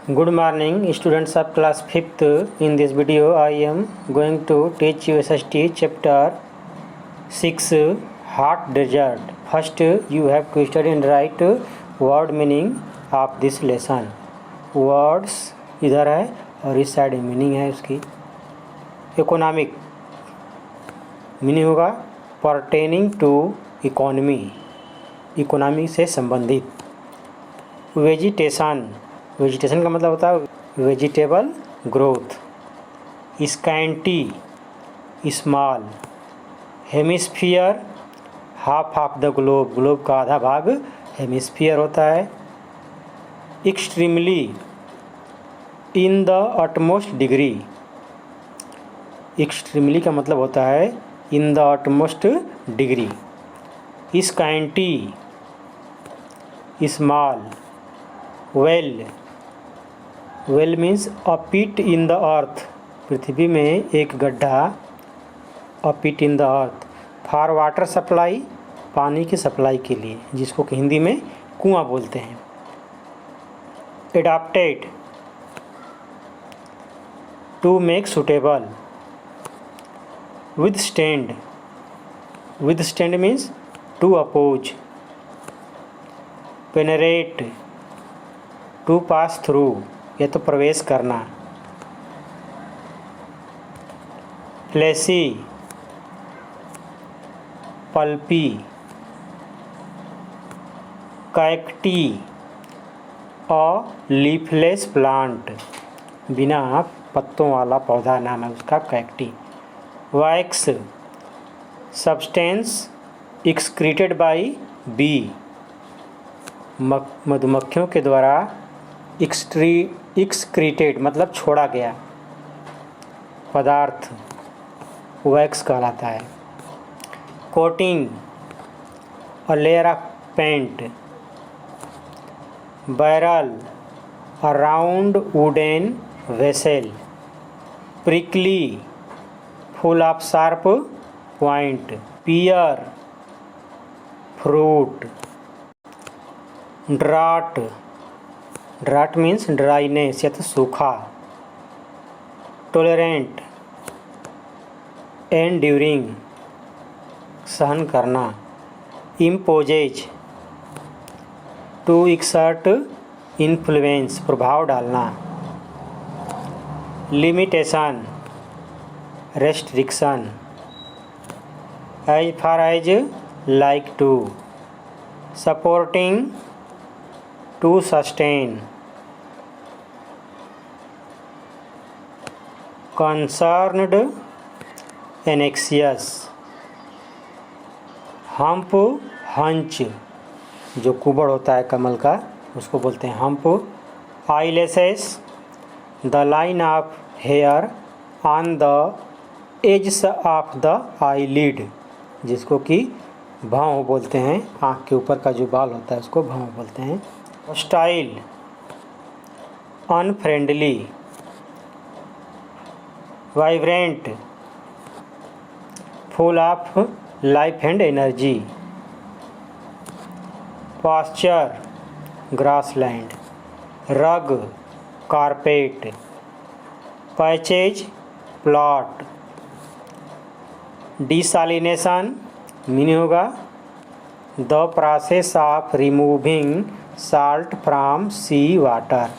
Good morning, students of class 5th. In this video, I am going to teach you SST chapter 6 Hot Desert. First, you have to study and write word meaning of this lesson. Words इधर है और इस side meaning है उसकी. Economic meaning होगा pertaining to economy, economy से संबंधित. Vegetation, vegetation का मतलब होता है vegetable growth. Scanty, small. Hemisphere, half of the globe, globe का आधा भाग हेमिस्फीयर होता है. Extremely, in the utmost degree. Extremely का मतलब होता है in the utmost degree. Scanty, small. Well, well means a pit in the earth, पृथ्वी में एक गड्ढा. A pit in the earth. For water supply, पानी की सप्लाई के लिए, जिसको कि हिंदी में कुआं बोलते हैं. Adapted, to make suitable. Withstand, withstand means to oppose. Penetrate, to pass through, ये तो प्रवेश करना. Fleshy, pulpy. Cacti, a leafless plant, बिना पत्तों वाला पौधा नाम है उसका cacti. Wax, substance excreted by bee, मधुमक्खियों के द्वारा एक्सक्रीटेड मतलब छोड़ा गया पदार्थ वैक्स कहलाता है. Coating, a layer of paint. Barrel, a round wooden vessel. Prickly, full of sharp point. Pear, fruit. Drought, drought means dryness या तो सूखा. टॉलरेंट, एंड्यूरिंग, सहन करना. इम्पोजेज, टू एक्सर्ट इन्फ्लुएंस, प्रभाव डालना. Limitation, restriction. As far as like to. Supporting, to sustain. Concerned, anxious. Hump, hunch, जो कुबड़ होता है कमल का उसको बोलते हैं hump. Eyelashes, the line of hair on the edge of the eyelid, जिसको कि भौं बोलते हैं. आँख के ऊपर का जो बाल होता है उसको भौं बोलते हैं. Hostile, unfriendly. Vibrant, full of life and energy. Pasture, grassland. Rug, carpet. Patches, plot. Desalination meaning होगा the process of removing salt from sea water.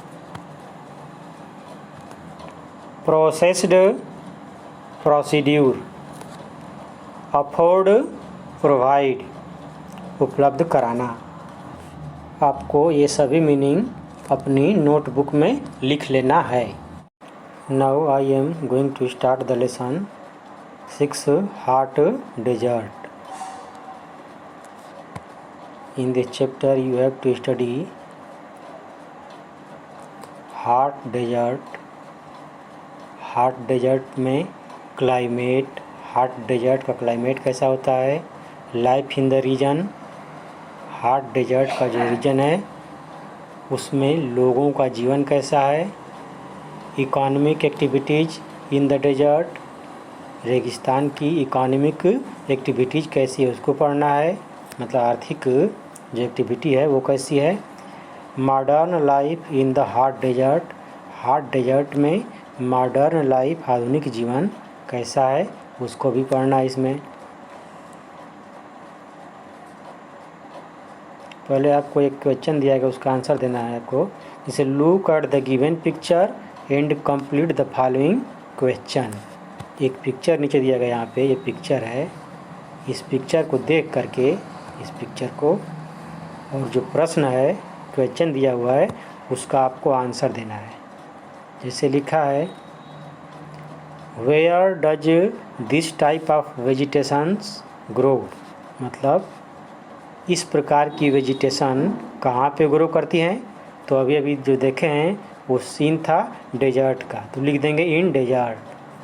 Processed, procedure. Afford, provide, उपलब्ध कराना. आपको ये सभी मीनिंग अपनी नोटबुक में लिख लेना है. Now I am going to start the lesson 6 hot desert. In this chapter you have to study hot desert. hot desert में क्लाइमेट, hot desert का क्लाइमेट कैसा होता है. Life in the region, hot desert का जो reason है उसमें लोगों का जीवन कैसा है. Economic activities in the desert, रेगिस्तान की इकोनॉमिक एक्टिविटीज़ कैसी है उसको पढ़ना है, मतलब आर्थिक जो एक्टिविटी है वो कैसी है. Modern life in the hot desert, hot desert में मॉडर्न लाइफ, आधुनिक जीवन कैसा है उसको भी पढ़ना है इसमें। पहले आपको एक क्वेश्चन दिया गया, उसका आंसर देना है आपको। जैसे look at the given picture and complete the following question. एक पिक्चर नीचे दिया गया, यहाँ पे ये पिक्चर है, इस पिक्चर को देख करके इस पिक्चर को, और जो प्रश्न है क्वेश्चन दिया हुआ है उसका आपको आंसर देना है। जैसे लिखा है where does this type of vegetations grow, मतलब इस प्रकार की वेजिटेशन कहाँ पे ग्रो करती हैं। तो अभी जो देखे हैं वो सीन था डेजर्ट का, तो लिख देंगे इन डेजर्ट।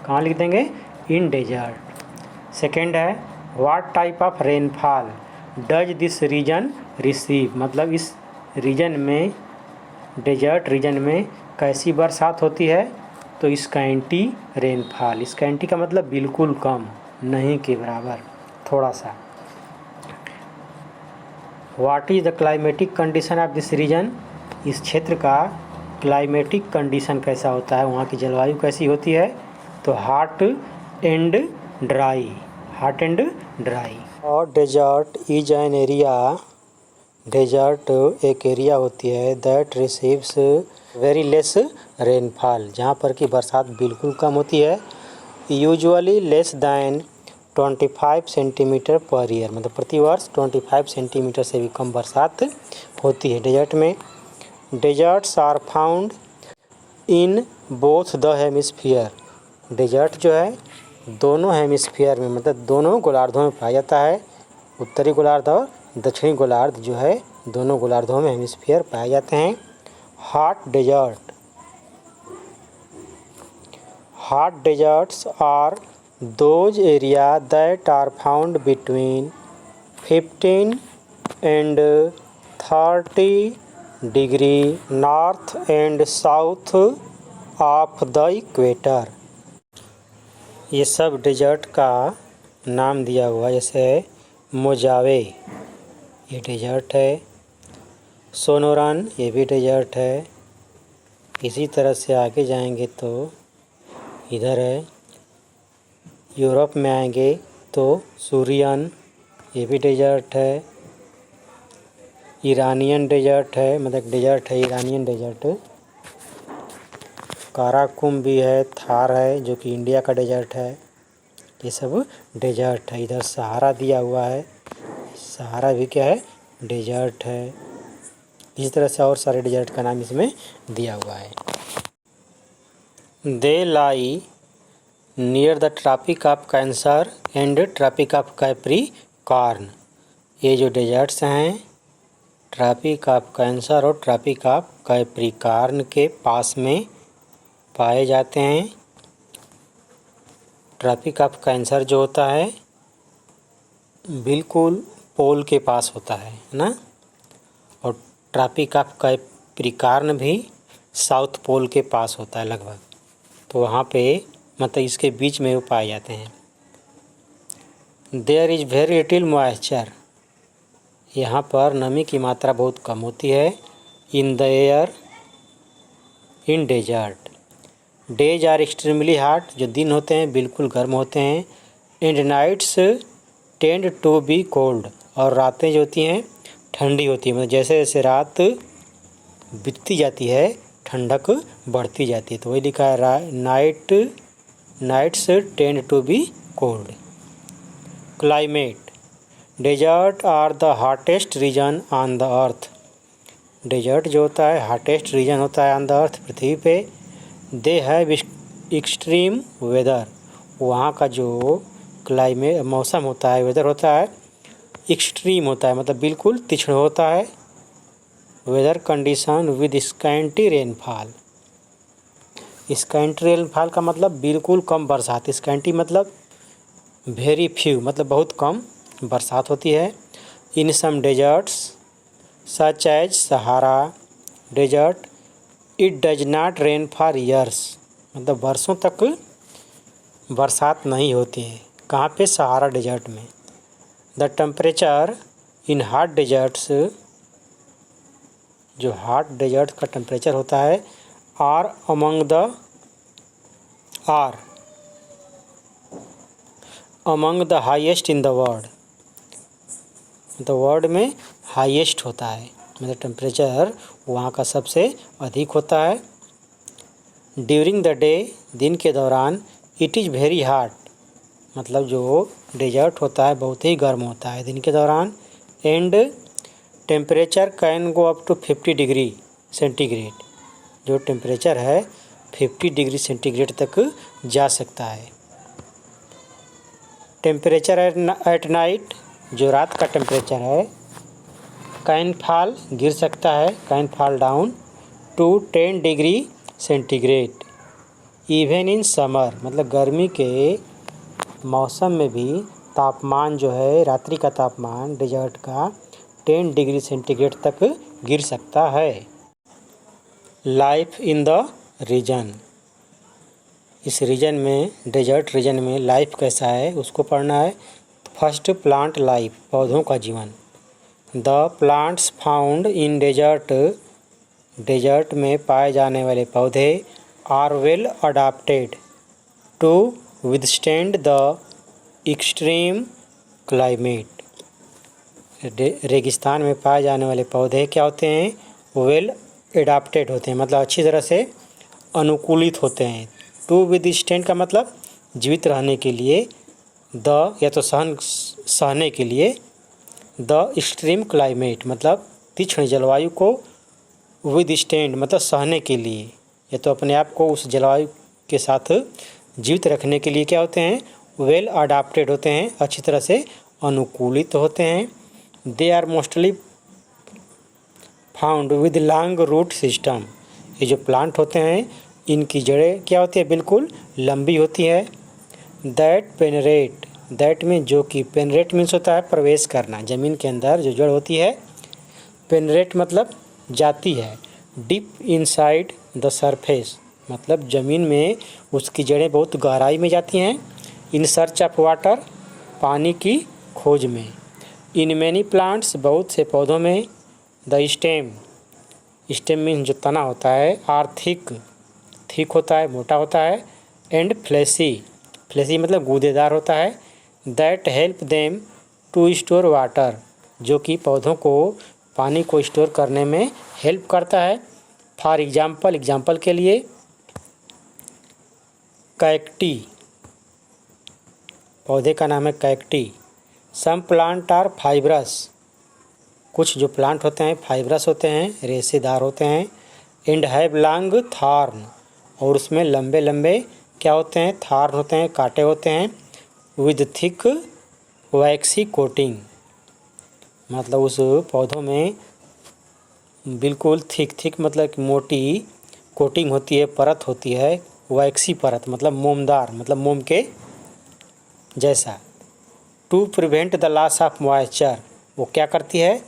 कहाँ लिख देंगे? In desert. सेकेंड है what type of rainfall does this region receive, मतलब इस रीजन में, डेजर्ट रीजन में कैसी बरसात होती है। तो स्कैंटी रेनफॉल, स्कैंटी का मतलब बिल्कुल कम, नहीं के बराबर, थोड़ा सा। What is the climatic condition of this region, इस क्षेत्र का क्लाइमेटिक कंडीशन कैसा होता है, वहाँ की जलवायु कैसी होती है। तो hot and dry, hot and dry. और desert is an area, desert एक एरिया होती है that receives very less rainfall, जहाँ पर कि बरसात बिल्कुल कम होती है। Usually less than 25 centimetre per year, मतलब प्रतिवर्ष 25 सेंटीमीटर से भी कम बरसात होती है डेजर्ट में। Deserts are found in both the hemisphere, desert जो है दोनों हेमिस्फीयर में, मतलब दोनों गोलार्धों में पाया जाता है। उत्तरी गोलार्ध और दक्षिणी गोलार्ध जो है दोनों गोलार्धों में हेमिस्फीयर पाए जाते हैं। Hot desert, hot deserts are those area that are found between 15 and 30 degree north and south of the equator। ये सब डेजर्ट का नाम दिया हुआ, जैसे मोजावे ये डेजर्ट है, सोनोरान ये भी डेजर्ट है। इसी तरह से आगे जाएंगे तो इधर है, यूरोप में आएंगे तो सूरियन ये भी डेजर्ट है। ईरानियन डेजर्ट है, मतलब डेजर्ट है ईरानियन डेजर्ट। काराकुम भी है, थार है जो कि इंडिया का डेजर्ट है। ये सब डेजर्ट है। इधर सहारा दिया हुआ है, सहारा भी क्या है? डेजर्ट है। इसी तरह से और सारे डेजर्ट का नाम इसमें दिया हुआ है। They lie near the tropic of Cancer and tropic of Capricorn, ये जो डेजर्ट्स हैं ट्रॉपिक ऑफ कैंसर और ट्रॉपिक ऑफ कैप्रिकॉर्न के पास में पाए जाते हैं। ट्रॉपिक ऑफ कैंसर जो होता है बिल्कुल पोल के पास होता है ना, और ट्रॉपिक ऑफ कैप्रिकॉर्न भी साउथ पोल के पास होता है लगभग, तो वहाँ पे मतलब इसके बीच में वो पाए जाते हैं। There is very little moisture, यहाँ पर नमी की मात्रा बहुत कम होती है। In the air in desert, days are extremely hot, जो दिन होते हैं बिल्कुल गर्म होते हैं। And nights tend to be cold, और रातें जो होती हैं ठंडी होती है, मतलब जैसे जैसे रात बीतती जाती है ठंडक बढ़ती जाती है। तो वही लिखा है nights tend to be cold. Climate, desert are the hottest region on the earth, desert जो होता है हॉटेस्ट रीजन होता है ऑन द अर्थ, पृथ्वी पे। दे हैव एक्सट्रीम वेदर, वहाँ का जो क्लाइमेट मौसम होता है, वेदर होता है एक्सट्रीम होता है, मतलब बिल्कुल तीक्ष्ण होता है। Weather condition with scanty rainfall, scanty rainfall का मतलब बिल्कुल कम बरसात, स्कैंटी मतलब वेरी फ्यू, मतलब बहुत कम बरसात होती है। In some deserts such as Sahara desert it does not rain for years, मतलब वर्षों तक बरसात नहीं होती है। कहाँ पे? सहारा डेजर्ट में। The temperature in hot deserts, जो हॉट डेजर्ट का टेम्परेचर होता है are among the highest in the world में हाईएस्ट होता है, मतलब टेम्परेचर वहाँ का सबसे अधिक होता है। ड्यूरिंग द डे, दिन के दौरान, इट इज़ वेरी हॉट, मतलब जो डेजर्ट होता है बहुत ही गर्म होता है दिन के दौरान। And temperature can go up to 50 degree centigrade, जो टेम्परेचर है 50 डिग्री सेंटीग्रेड तक जा सकता है। टेम्परेचर एट नाइट, जो रात का टेम्परेचर है, कैन फॉल, गिर सकता है, can fall down to 10 degree centigrade even in summer, मतलब गर्मी के मौसम में भी तापमान जो है, रात्रि का तापमान डेजर्ट का 10 डिग्री सेंटीग्रेड तक गिर सकता है। लाइफ इन द रीजन, इस रीजन में, डेजर्ट रीजन में लाइफ कैसा है उसको पढ़ना है। फर्स्ट, प्लांट लाइफ, पौधों का जीवन। The plants found in desert, desert में पाए जाने वाले पौधे are well adapted to withstand the extreme climate. रेगिस्तान में पाए जाने वाले पौधे क्या होते हैं? वेल एडाप्टेड होते हैं, मतलब अच्छी तरह से अनुकूलित होते हैं। टू विदस्टैंड का मतलब जीवित रहने के लिए, द या तो सहने के लिए, द एक्सट्रीम क्लाइमेट मतलब तीक्ष्ण जलवायु को, विदस्टैंड मतलब सहने के लिए, या तो अपने आप को उस जलवायु के साथ जीवित रखने के लिए क्या होते हैं? वेल अडाप्टेड होते हैं, अच्छी तरह से अनुकूलित होते हैं। They are mostly found with long root system, ये जो प्लांट होते हैं इनकी जड़ें क्या होती है? बिल्कुल लंबी होती है। दैट पेनरेट, दैट में जो कि, पेनरेट मीन्स होता है प्रवेश करना, ज़मीन के अंदर जो जड़ होती है, पेनरेट मतलब जाती है। डीप इनसाइड द सरफेस, मतलब ज़मीन में उसकी जड़ें बहुत गहराई में जाती हैं। इन सर्च ऑफ वाटर, पानी की खोज में। इन मैनी प्लांट्स, बहुत से पौधों में। द स्टेम, स्टेम मीन्स जो तना होता है, आर थिक, थिक होता है, मोटा होता है। एंड फ्लैसी, फ्लैसी मतलब गूदेदार होता है। That help them to store water, जो कि पौधों को पानी को स्टोर करने में हेल्प करता है। फॉर एग्जाम्पल, एग्जाम्पल के लिए, कैक्टी, पौधे का नाम है cacti. Some plant are fibrous, कुछ जो प्लांट होते हैं फाइब्रस होते हैं, रेशेदार होते हैं। एंड हैव लॉन्ग थॉर्न, और उसमें लंबे लंबे क्या होते हैं? थॉर्न होते हैं, कांटे होते हैं। विद थिक वैक्सी कोटिंग, मतलब उस पौधों में बिल्कुल थिक मतलब कि मोटी कोटिंग होती है, परत होती है। वैक्सी परत मतलब मोमदार, मतलब मोम के जैसा। To prevent the loss of moisture, वो क्या करती है?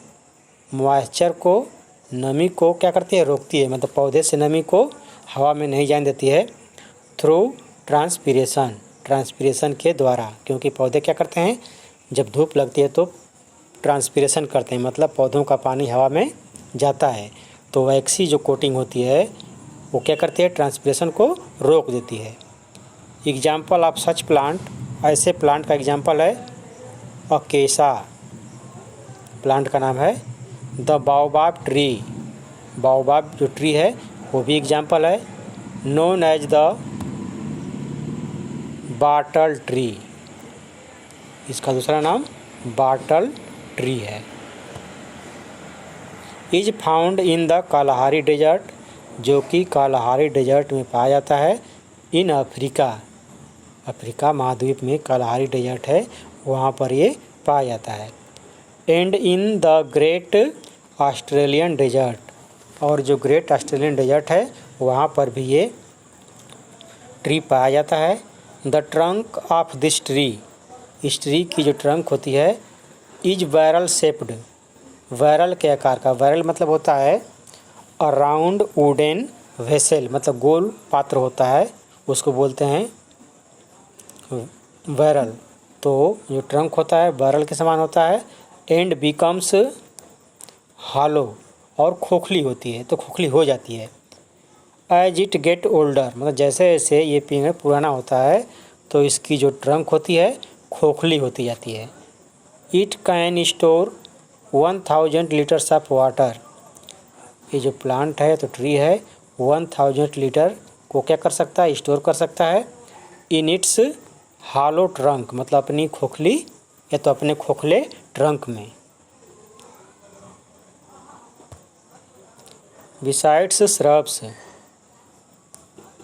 मॉइस्चर को, नमी को क्या करती है? रोकती है, मतलब पौधे से नमी को हवा में नहीं जाने देती है। थ्रू ट्रांसपीरेशन, ट्रांसपीरेशन के द्वारा, क्योंकि पौधे क्या करते हैं? जब धूप लगती है तो ट्रांसपीरेशन करते हैं, मतलब पौधों का पानी हवा में जाता है, तो वैक्सी जो कोटिंग होती है वो क्या करती है? ट्रांसपीरेशन को रोक देती है। एग्जाम्पल ऑफ सच प्लांट, ऐसे प्लांट का एग्जाम्पल है अकेसा, प्लांट का नाम है। द बाओबाब ट्री, बाओबाब जो ट्री है वो भी एग्जाम्पल है। Known as the bottle tree, इसका दूसरा नाम बाटल ट्री है। Is found in the Kalahari desert, जो कि कालाहारी डेजर्ट में पाया जाता है। इन अफ्रीका, अफ्रीका महाद्वीप में कालाहारी डेजर्ट है, वहाँ पर ये पाया जाता है। And in the Great Australian desert, और जो ग्रेट ऑस्ट्रेलियन डेजर्ट है वहाँ पर भी ये ट्री पाया जाता है। The trunk of this tree, इस ट्री की जो ट्रंक होती है, इज बैरल शेप्ड, बैरल के आकार का, बैरल मतलब होता है अ राउंड वुडन वेसल, मतलब गोल पात्र होता है, उसको बोलते हैं बैरल। तो जो ट्रंक होता है बैरल के समान होता है। एंड बिकम्स हॉलो, और खोखली होती है, तो खोखली हो जाती है। एज इट गेट ओल्डर, मतलब जैसे जैसे ये पेड़ पुराना होता है तो इसकी जो ट्रंक होती है खोखली होती जाती है। It can store 1000 litres of water, ये जो प्लांट है तो ट्री है 1000 लीटर को क्या कर सकता है, स्टोर कर सकता है। इन इट्स हॉलो ट्रंक, मतलब अपनी खोखली या तो अपने खोखले ट्रंक में। बिसाइड्स श्रब्स,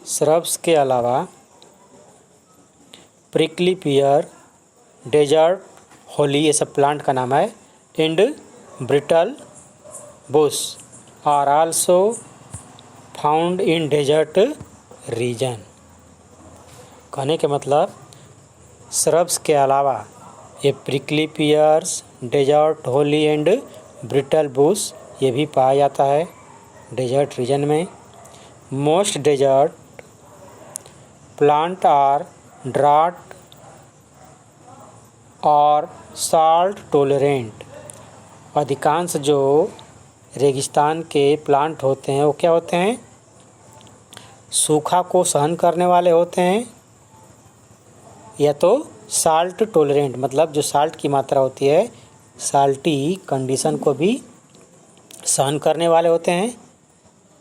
श्रब्स के अलावा प्रिकली पियर, डेजर्ट होली, ये सब प्लांट का नाम है। And brittle bush are also found in desert region. कहने के मतलब श्रब्स के अलावा ये prickly pears, desert holly and brittle bush ये भी पाया जाता है डेजर्ट रीजन में। Most desert plant are drought और साल्ट टोलरेंट, अधिकांश जो रेगिस्तान के प्लांट होते हैं वो क्या होते हैं, सूखा को सहन करने वाले होते हैं या तो साल्ट टोलरेंट, मतलब जो साल्ट की मात्रा होती है साल्टी कंडीशन को भी सहन करने वाले होते हैं।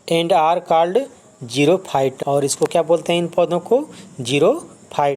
And are called xerophyte, और इसको क्या बोलते हैं इन पौधों को, जीरो